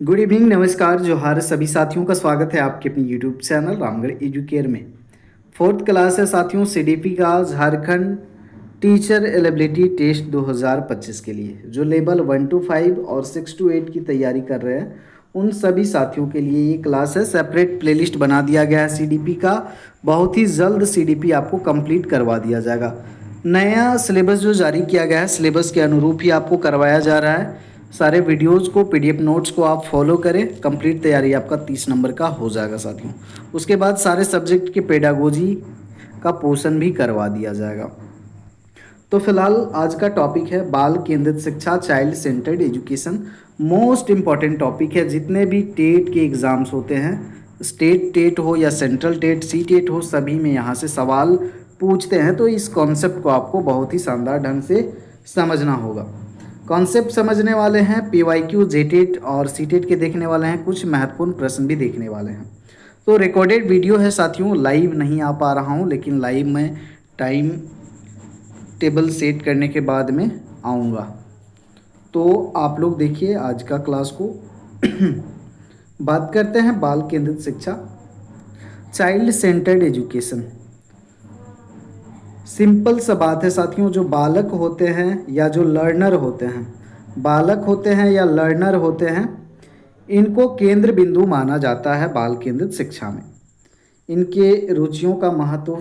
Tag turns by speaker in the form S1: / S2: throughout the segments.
S1: Good evening, नमस्कार, जोहार सभी साथियों का स्वागत है आपके अपने यूट्यूब चैनल रामगढ़ एजुकेयर में। फोर्थ क्लास है साथियों सीडीपी का झारखंड टीचर एलिजिबिलिटी टेस्ट 2025 के लिए जो लेवल 1 to 5 और 6 to 8 की तैयारी कर रहे हैं उन सभी साथियों के लिए ये क्लास है। सेपरेट प्लेलिस्ट बना दिया गया है सीडीपी का। बहुत ही जल्द सीडीपी आपको कंप्लीट करवा दिया जाएगा। नया सिलेबस जो जारी किया गया है सिलेबस के अनुरूप ही आपको करवाया जा रहा है। सारे वीडियोज़ को पीडीएफ नोट्स को आप फॉलो करें। कंप्लीट तैयारी आपका 30 नंबर का हो जाएगा साथियों। उसके बाद सारे सब्जेक्ट के पेडागोजी का पोर्शन भी करवा दिया जाएगा। तो फिलहाल आज का टॉपिक है बाल केंद्रित शिक्षा, child centred education. Most important topic है। जितने भी टेट के एग्ज़ाम्स होते हैं, स्टेट टेट हो या सेंट्रल टेट, सी टेट हो, सभी में यहाँ से सवाल पूछते हैं। तो इस कॉन्सेप्ट को आपको बहुत ही शानदार ढंग से समझना होगा। कॉन्सेप्ट समझने वाले हैं, पीवाईक्यू, जेटेट और सीटेट के देखने वाले हैं, कुछ महत्वपूर्ण प्रश्न भी देखने वाले हैं। तो रिकॉर्डेड वीडियो है साथियों, लाइव नहीं आ पा रहा हूँ, लेकिन लाइव में टाइम टेबल सेट करने के बाद में आऊँगा। तो आप लोग देखिए आज का क्लास को। बात करते हैं बाल केंद्रित शिक्षा, चाइल्ड सेंटर्ड एजुकेशन। सिंपल सा बात है साथियों, जो बालक होते हैं या जो लर्नर होते हैं, बालक होते हैं या लर्नर होते हैं, इनको केंद्र बिंदु माना जाता है बाल केंद्रित शिक्षा में। इनके रुचियों का महत्व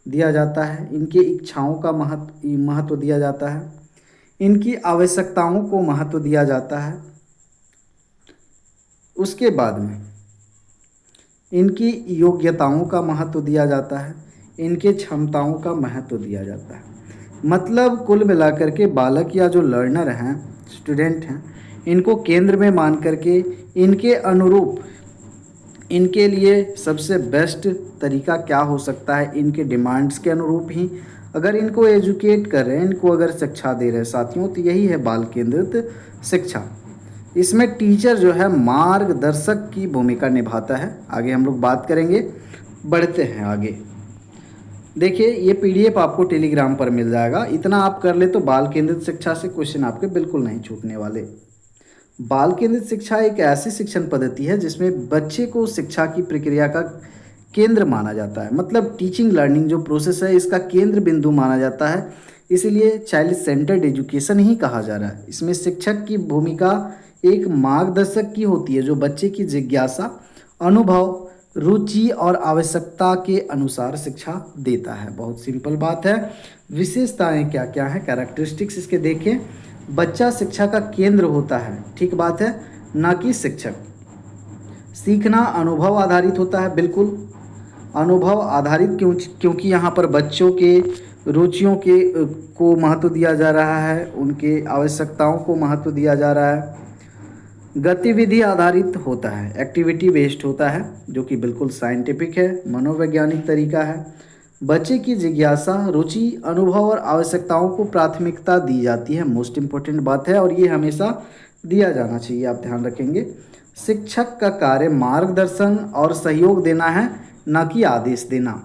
S1: दिया जाता है, इनके इच्छाओं का महत्व दिया जाता है, इनकी आवश्यकताओं को महत्व दिया जाता है। उसके बाद में इनकी योग्यताओं का महत्व दिया जाता है, इनके क्षमताओं का महत्व दिया जाता है। मतलब कुल मिलाकर के बालक या जो लर्नर हैं, स्टूडेंट हैं, इनको केंद्र में मान करके इनके अनुरूप, इनके लिए सबसे बेस्ट तरीका क्या हो सकता है, इनके डिमांड्स के अनुरूप ही अगर इनको एजुकेट कर रहे हैं, इनको अगर शिक्षा दे रहे हैं साथियों, तो यही है बाल केंद्रित शिक्षा। इसमें टीचर जो है मार्गदर्शक की भूमिका निभाता है। आगे हम लोग बात करेंगे, बढ़ते हैं आगे। देखिए ये पीडीएफ आपको टेलीग्राम पर मिल जाएगा। इतना आप कर ले तो बाल केंद्रित शिक्षा से क्वेश्चन आपके बिल्कुल नहीं छूटने वाले। बाल केंद्रित शिक्षा एक ऐसी शिक्षण पद्धति है जिसमें बच्चे को शिक्षा की प्रक्रिया का केंद्र माना जाता है। मतलब टीचिंग लर्निंग जो प्रोसेस है इसका केंद्र बिंदु माना जाता है, इसीलिए चाइल्ड सेंटर्ड एजुकेशन ही कहा जा रहा है। इसमें शिक्षक की भूमिका एक मार्गदर्शक की होती है जो बच्चे की जिज्ञासा, अनुभव, रुचि और आवश्यकता के अनुसार शिक्षा देता है। बहुत सिंपल बात है। विशेषताएं क्या क्या हैं, कैरेक्टरिस्टिक्स इसके देखें। बच्चा शिक्षा का केंद्र होता है, ठीक बात है, ना कि शिक्षक। सीखना अनुभव आधारित होता है, बिल्कुल अनुभव आधारित क्योंकि यहाँ पर बच्चों के रुचियों के को महत्व दिया जा रहा है, उनके आवश्यकताओं को महत्व दिया जा रहा है। गतिविधि आधारित होता है, एक्टिविटी बेस्ड होता है, जो कि बिल्कुल साइंटिफिक है, मनोवैज्ञानिक तरीका है। बच्चे की जिज्ञासा, रुचि, अनुभव और आवश्यकताओं को प्राथमिकता दी जाती है। मोस्ट इम्पोर्टेंट बात है और ये हमेशा दिया जाना चाहिए, आप ध्यान रखेंगे। शिक्षक का कार्य मार्गदर्शन और सहयोग देना है, न कि आदेश देना।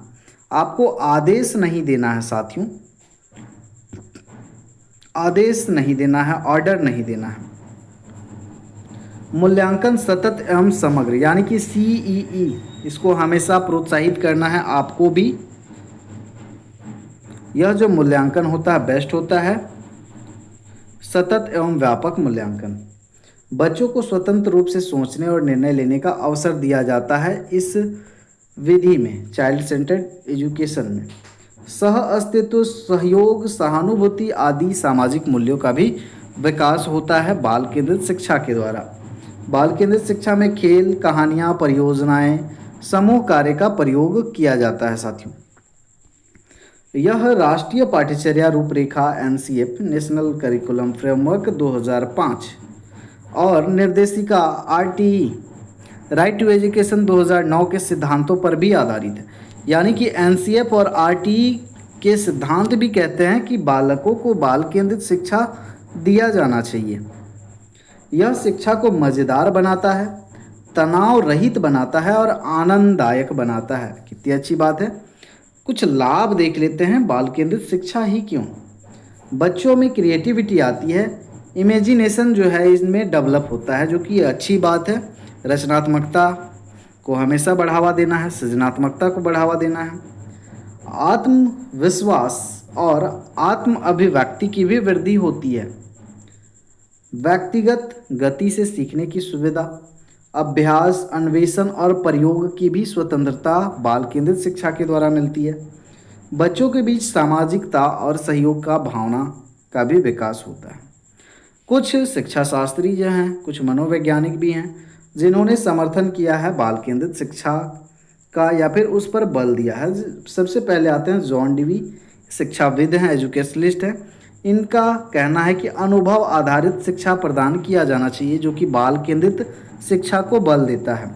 S1: आपको आदेश नहीं देना है साथियों, आदेश नहीं देना है, ऑर्डर नहीं देना है। मूल्यांकन सतत एवं समग्र यानी कि सीईई, इसको हमेशा प्रोत्साहित करना है आपको भी। यह जो मूल्यांकन होता है बेस्ट होता है, सतत एवं व्यापक मूल्यांकन। बच्चों को स्वतंत्र रूप से सोचने और निर्णय लेने का अवसर दिया जाता है इस विधि में, चाइल्ड सेंटर्ड एजुकेशन में। सह अस्तित्व, सहयोग, सहानुभूति आदि सामाजिक मूल्यों का भी विकास होता है बाल केंद्रित शिक्षा के द्वारा। बाल केंद्रित शिक्षा में खेल, कहानियाँ, परियोजनाएं, समूह कार्य का प्रयोग किया जाता है साथियों। यह राष्ट्रीय पाठ्यचर्या रूपरेखा एनसीएफ नेशनल करिकुलम फ्रेमवर्क 2005 और निर्देशिका आरटीई राइट टू एजुकेशन 2009 के सिद्धांतों पर भी आधारित है। यानी कि एनसीएफ और आरटीई के सिद्धांत भी कहते हैं कि बालकों को बाल केंद्रित शिक्षा दिया जाना चाहिए। यह शिक्षा को मज़ेदार बनाता है, तनाव रहित बनाता है और आनंददायक बनाता है। कितनी अच्छी बात है। कुछ लाभ देख लेते हैं, बाल केंद्रित शिक्षा ही क्यों। बच्चों में क्रिएटिविटी आती है, इमेजिनेशन जो है इसमें डेवलप होता है, जो कि अच्छी बात है। रचनात्मकता को हमेशा बढ़ावा देना है, सृजनात्मकता को बढ़ावा देना है। आत्मविश्वास और आत्म अभिव्यक्ति की भी वृद्धि होती है। व्यक्तिगत गति से सीखने की सुविधा, अभ्यास, अन्वेषण और प्रयोग की भी स्वतंत्रता बाल केंद्रित शिक्षा के द्वारा मिलती है। बच्चों के बीच सामाजिकता और सहयोग का भावना का भी विकास होता है। कुछ शिक्षा शास्त्री जो हैं, कुछ मनोवैज्ञानिक भी हैं, जिन्होंने समर्थन किया है बाल केंद्रित शिक्षा का या फिर उस पर बल दिया है। सबसे पहले आते हैं जॉन डीवी, शिक्षाविद हैं, एजुकेशनिस्ट हैं। इनका कहना है कि अनुभव आधारित शिक्षा प्रदान किया जाना चाहिए, जो कि बाल केंद्रित शिक्षा को बल देता है।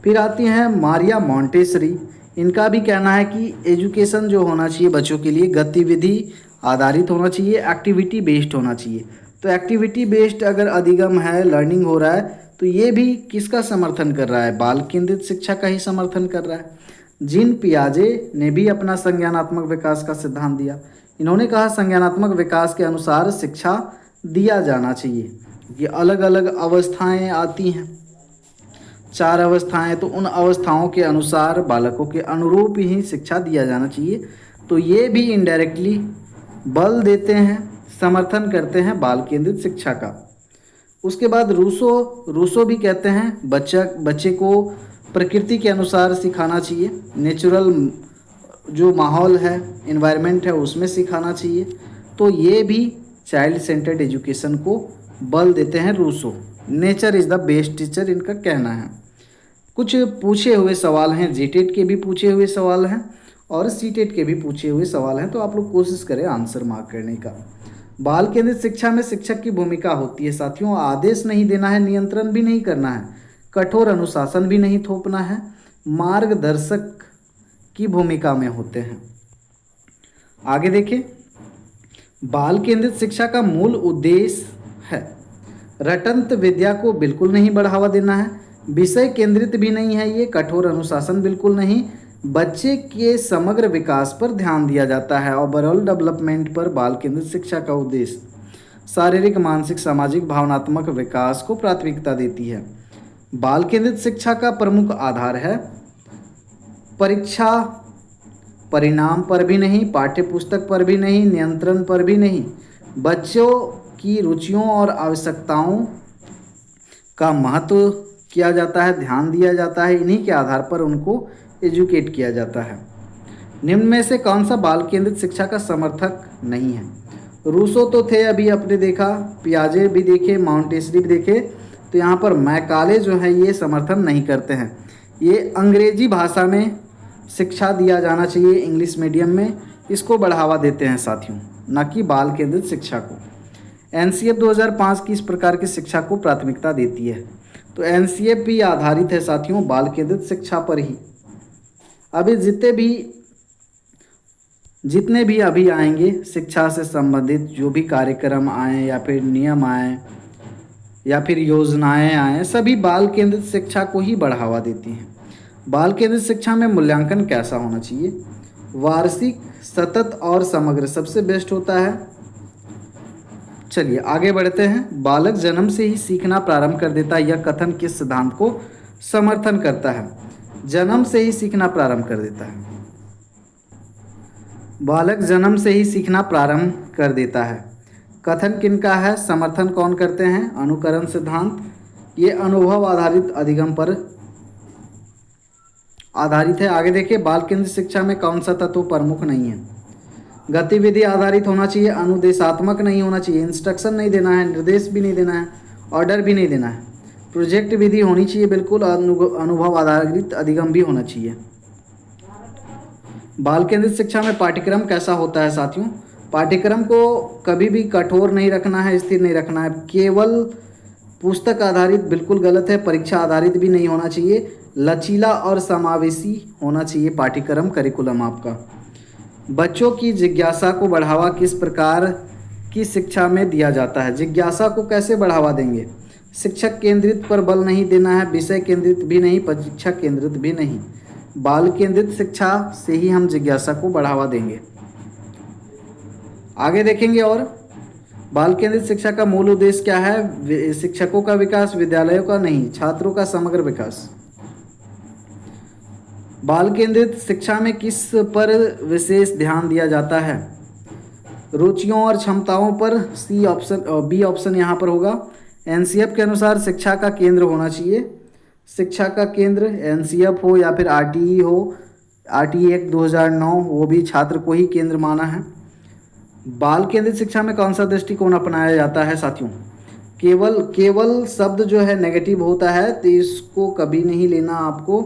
S1: फिर आती हैं मारिया मॉन्टेसरी। इनका भी कहना है कि एजुकेशन जो होना चाहिए बच्चों के लिए गतिविधि आधारित होना चाहिए, एक्टिविटी बेस्ड होना चाहिए। तो एक्टिविटी बेस्ड अगर अधिगम है, लर्निंग हो रहा है, तो ये भी किसका समर्थन कर रहा है? बाल केंद्रित शिक्षा का ही समर्थन कर रहा है। जीन पियाजे ने भी अपना संज्ञानात्मक विकास का सिद्धांत दिया। इन्होंने कहा संज्ञानात्मक विकास के अनुसार शिक्षा दिया जाना चाहिए। ये अलग अलग अवस्थाएं आती हैं, 4 अवस्थाएं, तो उन अवस्थाओं के अनुसार बालकों के अनुरूप ही शिक्षा दिया जाना चाहिए। तो ये भी इनडायरेक्टली बल देते हैं, समर्थन करते हैं बाल केंद्रित शिक्षा का। उसके बाद रूसो भी कहते हैं बच्चे को प्रकृति के अनुसार सिखाना चाहिए, नेचुरल जो माहौल है, एनवायरनमेंट है, उसमें सिखाना चाहिए। तो ये भी चाइल्ड सेंटर्ड एजुकेशन को बल देते हैं Rousseau. Nature is the best teacher, इनका कहना है। कुछ पूछे हुए सवाल हैं, जीटेट के भी पूछे हुए सवाल हैं और सीटेट के भी पूछे हुए सवाल हैं, तो आप लोग कोशिश करें आंसर मार्क करने का। बाल केंद्रित शिक्षा में शिक्षक की भूमिका होती है साथियों, आदेश नहीं देना है, नियंत्रण भी नहीं करना है, कठोर अनुशासन भी नहीं थोपना है, मार्गदर्शक की भूमिका में होते हैं। आगे देखिए, बाल केंद्रित शिक्षा का मूल उद्देश्य है रटंत विद्या को बिल्कुल नहीं बढ़ावा देना है, विषय केंद्रित भी नहीं है, ये कठोर अनुशासन बिल्कुल नहीं, बच्चे के समग्र विकास पर ध्यान दिया जाता है। ओवरऑल डेवलपमेंट पर बाल केंद्रित शिक्षा का उद्देश्य शारीरिक, मानसिक, सामाजिक, भावनात्मक विकास को प्राथमिकता देती है। बाल केंद्रित शिक्षा का प्रमुख आधार है परीक्षा परिणाम पर भी नहीं, पाठ्य पुस्तक पर भी नहीं, नियंत्रण पर भी नहीं, बच्चों की रुचियों और आवश्यकताओं का महत्व किया जाता है, ध्यान दिया जाता है, इन्हीं के आधार पर उनको एजुकेट किया जाता है। निम्न में से कौन सा बाल केंद्रित शिक्षा का समर्थक नहीं है? रूसो तो थे, अभी आपने देखा, पियाजे भी देखे, मॉन्टेसरी भी देखे, तो यहाँ पर मैकाले जो है ये समर्थन नहीं करते हैं। ये अंग्रेजी भाषा में शिक्षा दिया जाना चाहिए, इंग्लिश मीडियम में, इसको बढ़ावा देते हैं साथियों, न कि बाल केंद्रित शिक्षा को। एनसीएफ 2005 की इस प्रकार की शिक्षा को प्राथमिकता देती है। तो एनसीएफ भी आधारित है साथियों बाल केंद्रित शिक्षा पर ही। अभी जितने भी अभी आएंगे शिक्षा से संबंधित जो भी कार्यक्रम आए या फिर नियम आए या फिर योजनाएं आए, सभी बाल केंद्रित शिक्षा को ही बढ़ावा देती हैं। बाल केंद्रित शिक्षा में मूल्यांकन कैसा होना चाहिए? वार्षिक, सतत और समग्र सबसे बेस्ट होता है। चलिए आगे बढ़ते हैं। बालक जन्म से ही सीखना प्रारंभ कर देता है, यह कथन किस सिद्धांत को समर्थन करता है? जन्म से ही सीखना प्रारंभ कर देता है। बालक जन्म से ही सीखना प्रारंभ कर देता है, कथन किनका है? समर्थन कौन करते हैं? अनुकरण सिद्धांत। ये अनुभव आधारित अधिगम पर आधारित है। आगे देखिए, बाल केंद्रित शिक्षा में कौन सा तत्व प्रमुख नहीं है? गतिविधि आधारित होना चाहिए, अनुदेशात्मक नहीं होना चाहिए, इंस्ट्रक्शन नहीं देना है, निर्देश भी नहीं देना है, ऑर्डर भी नहीं देना है, प्रोजेक्ट विधि होनी चाहिए बिल्कुल, अनुभव आधारित अधिगम भी होना चाहिए। बाल केंद्रित शिक्षा में पाठ्यक्रम कैसा होता है साथियों? पाठ्यक्रम को कभी भी कठोर नहीं रखना है, स्थिर नहीं रखना है, केवल पुस्तक आधारित बिल्कुल गलत है, परीक्षा आधारित भी नहीं होना चाहिए, लचीला और समावेशी होना चाहिए पाठ्यक्रम, करिकुलम आपका। बच्चों की जिज्ञासा को बढ़ावा किस प्रकार की शिक्षा में दिया जाता है? जिज्ञासा को कैसे बढ़ावा देंगे? शिक्षक केंद्रित पर बल नहीं देना है, विषय केंद्रित भी नहीं, परीक्षा केंद्रित भी नहीं, बाल केंद्रित शिक्षा से ही हम जिज्ञासा को बढ़ावा देंगे। आगे देखेंगे, और बाल केंद्रित शिक्षा का मूल उद्देश्य क्या है? शिक्षकों का विकास, विद्यालयों का नहीं, छात्रों का समग्र विकास। बाल केंद्रित शिक्षा में किस पर विशेष ध्यान दिया जाता है? रुचियों और क्षमताओं पर। सी ऑप्शन, बी ऑप्शन यहाँ पर होगा। एनसीएफ के अनुसार शिक्षा का केंद्र होना चाहिए, शिक्षा का केंद्र एनसीएफ हो या फिर आरटीई हो, आरटीई एक्ट 2009, वो भी छात्र को ही केंद्र माना है। बाल केंद्रित शिक्षा में कौन सा दृष्टिकोण अपनाया जाता है साथियों? केवल केवल शब्द जो है नेगेटिव होता है, तो इसको कभी नहीं लेना आपको।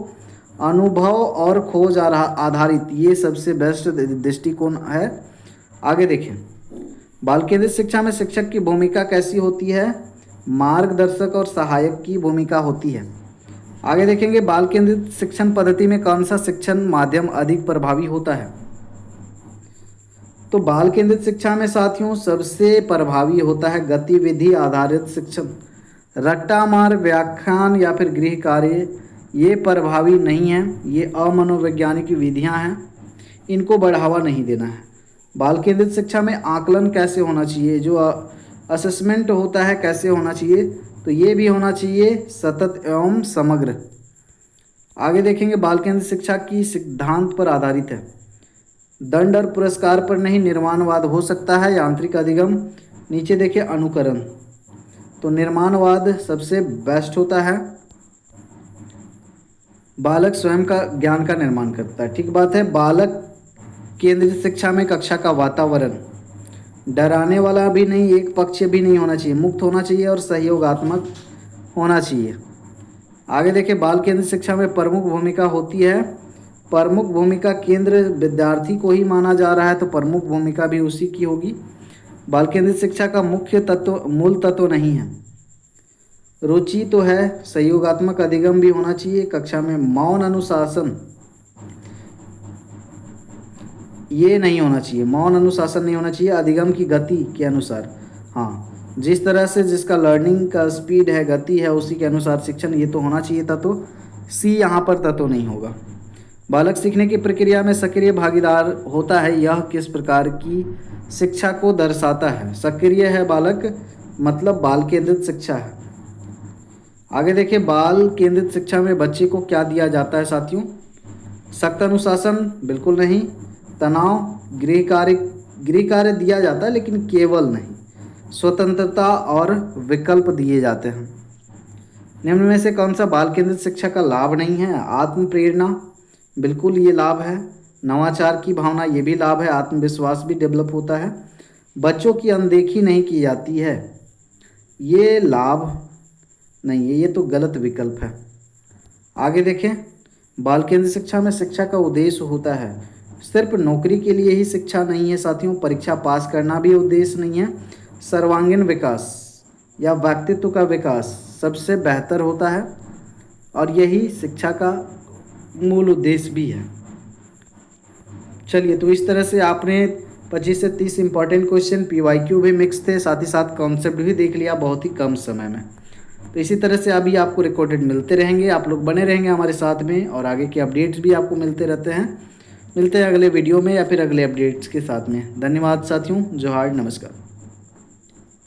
S1: अनुभव और खोज आधारित, ये सबसे बेस्ट दृष्टिकोण है। आगे देखें, बाल केंद्रित शिक्षा में शिक्षक की भूमिका कैसी होती है? मार्गदर्शक और सहायक की भूमिका होती है। आगे देखेंगे, बाल केंद्रित शिक्षण पद्धति में कौन सा शिक्षण माध्यम अधिक प्रभावी होता है? तो बाल केंद्रित शिक्षा में साथियों सबसे प्रभावी होता है गतिविधि आधारित शिक्षण। रट्टा मार, व्याख्यान या फिर गृह कार्य ये प्रभावी नहीं है, ये अमनोवैज्ञानिक विधियां हैं, इनको बढ़ावा नहीं देना है। बाल केंद्रित शिक्षा में आकलन कैसे होना चाहिए? जो असेसमेंट होता है कैसे होना चाहिए? तो ये भी होना चाहिए सतत एवं समग्र। आगे देखेंगे, बाल केंद्रित शिक्षा की सिद्धांत पर आधारित है। दंड और पुरस्कार पर नहीं, निर्माणवाद हो सकता है, यांत्रिक अधिगम। नीचे देखिए अनुकरण, तो निर्माणवाद सबसे बेस्ट होता है। बालक स्वयं का ज्ञान का निर्माण करता है, ठीक बात है। बालक केंद्रित शिक्षा में कक्षा का वातावरण डराने वाला भी नहीं, एक पक्ष भी नहीं होना चाहिए, मुक्त होना चाहिए और सहयोगात्मक होना चाहिए। आगे देखिए, बाल केंद्रित शिक्षा में प्रमुख भूमिका होती है। प्रमुख भूमिका केंद्र विद्यार्थी को ही माना जा रहा है, तो प्रमुख भूमिका भी उसी की होगी। बाल केंद्रित शिक्षा का मुख्य तत्व, मूल तत्व नहीं है। रुचि तो है, सहयोगात्मक अधिगम भी होना चाहिए। कक्षा में मौन अनुशासन ये नहीं होना चाहिए, मौन अनुशासन नहीं होना चाहिए। अधिगम की गति के अनुसार, हाँ, जिस तरह से जिसका लर्निंग का स्पीड है, गति है, उसी के अनुसार शिक्षण, ये तो होना चाहिए तत्व। सी यहाँ पर तत्व नहीं होगा। बालक सीखने की प्रक्रिया में सक्रिय भागीदार होता है, यह किस प्रकार की शिक्षा को दर्शाता है? सक्रिय है बालक, मतलब बाल केंद्रित शिक्षा है। आगे देखिए, बाल केंद्रित शिक्षा में बच्चे को क्या दिया जाता है साथियों? सख्त अनुशासन बिल्कुल नहीं। तनाव, गृह कार्य दिया जाता है लेकिन केवल नहीं। स्वतंत्रता और विकल्प दिए जाते हैं। निम्न में से कौन सा बाल केंद्रित शिक्षा का लाभ नहीं है? आत्म प्रेरणा, बिल्कुल ये लाभ है। नवाचार की भावना, ये भी लाभ है। आत्मविश्वास भी डेवलप होता है। बच्चों की अनदेखी नहीं की जाती है, ये लाभ नहीं है, ये तो गलत विकल्प है। आगे देखें, बाल केंद्रित शिक्षा में शिक्षा का उद्देश्य होता है, सिर्फ नौकरी के लिए ही शिक्षा नहीं है साथियों, परीक्षा पास करना भी उद्देश्य नहीं है। सर्वांगीण विकास या व्यक्तित्व का विकास सबसे बेहतर होता है और यही शिक्षा का मूल उद्देश्य भी है। चलिए, तो इस तरह से आपने 25 से 30 इंपॉर्टेंट क्वेश्चन, पीवाईक्यू भी मिक्स थे, साथ ही साथ कॉन्सेप्ट भी देख लिया बहुत ही कम समय में। तो इसी तरह से अभी आपको रिकॉर्डेड मिलते रहेंगे, आप लोग बने रहेंगे हमारे साथ में और आगे के अपडेट्स भी आपको मिलते रहते हैं। मिलते हैं अगले वीडियो में या फिर अगले अपडेट्स के साथ में। धन्यवाद साथियों, जोहार, नमस्कार।